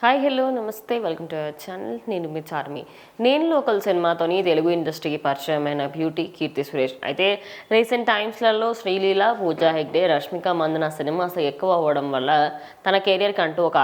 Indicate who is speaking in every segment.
Speaker 1: Hi hello నమస్తే welcome to our channel. నేను మీ చార్మి. నేను లోకల్ సినిమాతోని తెలుగు ఇండస్ట్రీకి పరిచయమైన బ్యూటీ కీర్తి సురేష్. అయితే రీసెంట్ టైమ్స్లలో శ్రీలీల, పూజా హెగ్డే, రష్మిక మందన సినిమాస్ ఎక్కువ అవ్వడం వల్ల తన కెరియర్కి అంటూ ఒక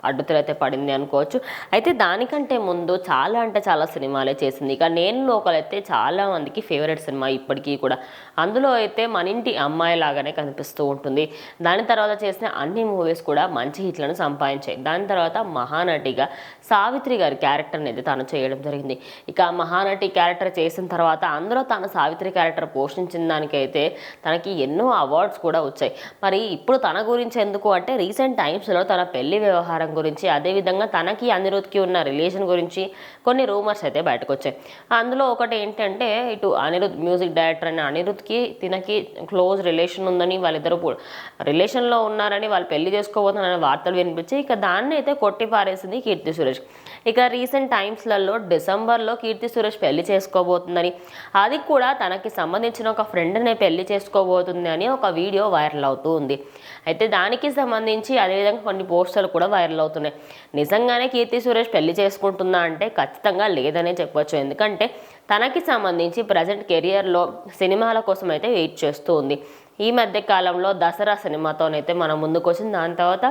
Speaker 1: అడ్డుతెరైతే పడింది అనుకోవచ్చు. అయితే దానికంటే ముందు చాలా అంటే చాలా సినిమాలే చేసింది. ఇక నేను లోకల్ అయితే చాలా మందికి ఫేవరెట్ సినిమా ఇప్పటికీ కూడా. అందులో అయితే మన ఇంటి అమ్మాయి లాగానే కనిపిస్తూ ఉంటుంది. దాని తర్వాత చేసిన అన్ని మూవీస్ కూడా మంచి హిట్లను సంపాదించాయి. దాని తర్వాత మహానటిగా సావిత్రి గారి క్యారెక్టర్ని అయితే తాను చేయడం జరిగింది. ఇక మహానటి క్యారెక్టర్ చేసిన తర్వాత అందులో తన సావిత్రి క్యారెక్టర్ పోషించిన దానికైతే తనకి ఎన్నో అవార్డ్స్ కూడా వచ్చాయి. మరి ఇప్పుడు తన గురించి ఎందుకు అంటే రీసెంట్ టైమ్స్లో తన పెళ్లి వ్యవహారం గురించి, అదేవిధంగా తనకి అనిరుద్ధ్కి ఉన్న రిలేషన్ గురించి కొన్ని రూమర్స్ అయితే బయటకు వచ్చాయి. అందులో ఒకటి ఏంటంటే, ఇటు అనిరుద్ధ్ మ్యూజిక్ డైరెక్టర్ అని అనిరుద్ధ్కి తినకి క్లోజ్ రిలేషన్ ఉందని, వాళ్ళిద్దరూ రిలేషన్లో ఉన్నారని, వాళ్ళు పెళ్లి చేసుకోబోతున్నారని వార్తలు వినిపించి ఇక దాన్ని అయితే కొట్టి పారేసింది కీర్తి సురేష్. ఇక రీసెంట్ టైమ్స్లలో డిసెంబర్లో కీర్తి సురేష్ పెళ్లి చేసుకోబోతుందని, అది కూడా తనకి సంబంధించిన ఒక ఫ్రెండ్నే పెళ్లి చేసుకోబోతుంది అని ఒక వీడియో వైరల్ అవుతూ ఉంది. అయితే దానికి సంబంధించి అదేవిధంగా కొన్ని పోస్టర్లు కూడా వైరల్ అవుతున్నాయి. నిజంగానే కీర్తి సురేష్ పెళ్లి చేసుకుంటుందా అంటే ఖచ్చితంగా లేదనే చెప్పొచ్చు. ఎందుకంటే తనకి సంబంధించి ప్రజెంట్ కెరియర్లో సినిమాల కోసం అయితే వెయిట్ చేస్తూ ఉంది. ఈ మధ్య కాలంలో దసరా సినిమాతోనైతే మనం ముందుకు వచ్చింది. దాని తర్వాత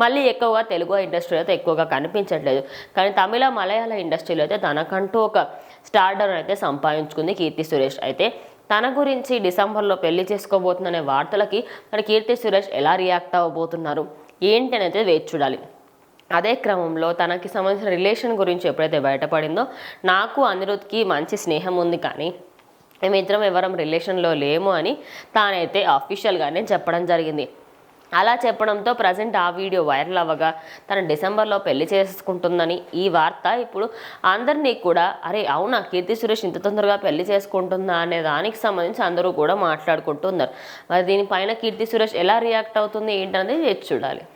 Speaker 1: మళ్ళీ ఎక్కువగా తెలుగు ఇండస్ట్రీలో అయితే ఎక్కువగా కనిపించట్లేదు. కానీ తమిళ, మలయాళ ఇండస్ట్రీలో అయితే తనకంటూ ఒక స్టార్డర్ అయితే సంపాదించుకుంది కీర్తి సురేష్. అయితే తన గురించి డిసెంబర్లో పెళ్లి చేసుకోబోతుందనే వార్తలకి మరి కీర్తి సురేష్ ఎలా రియాక్ట్ అవ్వబోతున్నారు ఏంటి అనేది వేచి చూడాలి. అదే క్రమంలో తనకి సంబంధించిన రిలేషన్ గురించి ఎప్పుడైతే బయటపడిందో, నాకు అనిరుద్ధ్కి మంచి స్నేహం ఉంది కానీ మేమిద్దరం ఎవరం రిలేషన్లో లేము అని తానైతే అఫీషియల్గానే చెప్పడం జరిగింది. అలా చెప్పడంతో ప్రజెంట్ ఆ వీడియో వైరల్ అవ్వగా తను డిసెంబర్లో పెళ్లి చేసుకుంటుందని ఈ వార్త ఇప్పుడు అందరినీ కూడా అరే అవునా కీర్తి సురేష్ ఇంత తొందరగా పెళ్లి చేసుకుంటుందా అనే దానికి సంబంధించి అందరూ కూడా మాట్లాడుకుంటున్నారు. మరి దీనిపైన కీర్తి సురేష్ ఎలా రియాక్ట్ అవుతుంది ఏంటనేది చూడాలి.